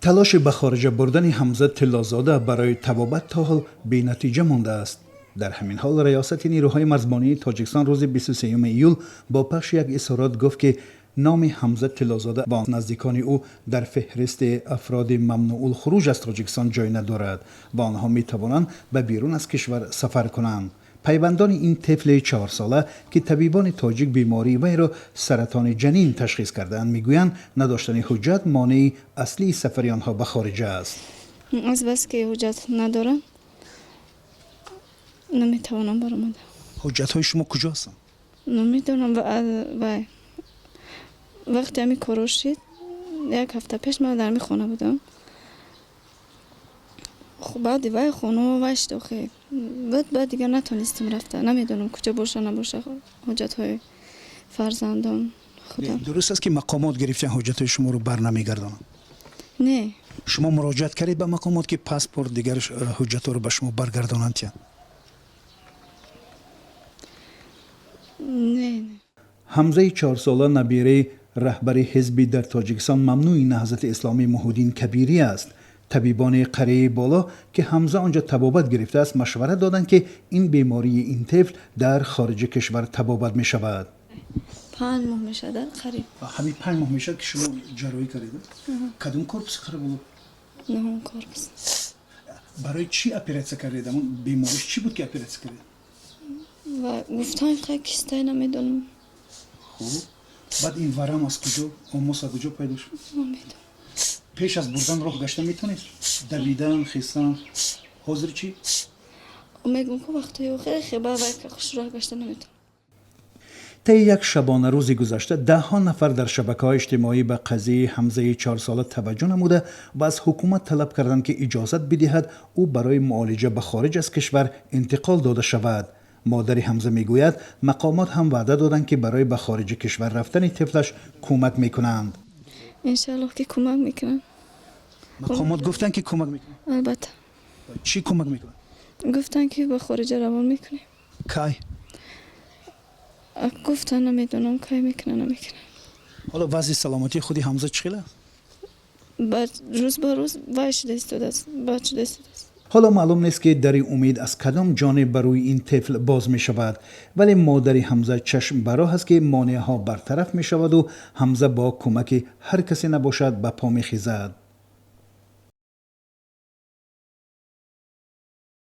تلاش به خارج بردن حمزه طلازاده برای طبابت تا حال بی‌نتیجه مانده است. در همین حال ریاست نیروهای مرزبانی تاجیکستان روز 23 ایول با پخش یک اظهارات گفت که نام حمزه طلازاده و نزدیکان او در فهرست افراد ممنوع الخروج از تاجیکستان جای ندارد و آنها می توانند به بیرون از کشور سفر کنند. پیوندان این طفل 4 ساله که طبیبان تاجیک بیماری وی را سرطان جنین تشخیص کردند میگویند نداشتن حجت مانع اصلی سفر آنها به خارج است. از بس که حجت ندارم نمیتوانم برآمدم. حجت های شما کجا هستند؟ نمیدونم و وقتی همی کارو شد 1 هفته پیش من در می خانه بودم. خب بعد وای خانه وایش داخل بعد دیگه نتونستم رفته. نمیدونم کجا باشه نباشه حجت های فرزندان خودم. درست است که مقامات گرفتن حجت های شما رو بر نمیگردانند؟ نه. شما مراجعت کردید به مقامات که پاسپورت دیگر حجت ها رو به شما برگردانند یا نه. حمزه 4 ساله نبیره رهبر حزبی در تاجیکستان ممنوع نهضت اسلامی موحدین کبیری است. طبیبان قره بالا که حمزه آنجا طبابت گرفته است مشورت دادند که این بیماری این طفل در خارج کشور طبابت می شود. 5 ماه می شده قریب. همین 5 ماه می شد که شما جراحی کردید؟ کدوم کورس قره بالا؟ نه کورس. برای چی اپراسیون کردید؟ اون بیماریش چی بود که اپراسیون کردید؟ و گفتن خیلی کیسته نمیدونم. خوب. بعد این ورم از کجا آموس از کجا پیدا شد؟ نمیدونم. پیش از بردن راه گشته میتونید؟ دویدن، خیستن، حاضر چی؟ میگم که وقتی خیلی بعد که خوش راه گشته نمیتونم. طی یک شبانه روزی گذشته 10 نفر در شبکه‌های اجتماعی به قضیه حمزه 4 ساله توجه نموده و از حکومت طلب کردند که اجازت بدهد او برای معالجه به خارج از کشور انتقال داده شود. مادر حمزه میگوید مقامات هم وعده دادند که برای به خارج کشور رفتن طفلش کمک میکنند. انشالله که کمک میکنن. مقامات گفتن که کمک میکنند؟ البته. چی کمک میکنند؟ گفتن که به خارج روان میکنیم. کی؟ گفتن نمیدونم کی میکنن نمیکنن. حالا وضع سلامتی خودی حمزه چخیله؟ روز به روز وایش دستوده است. حالا معلوم نیست که در امید از کدام جانب بروی این طفل باز می شود، ولی مادر حمزه چشم براه است که مانع ها برطرف می شود و حمزه با کمک هر کسی نباشد به پا می خیزد.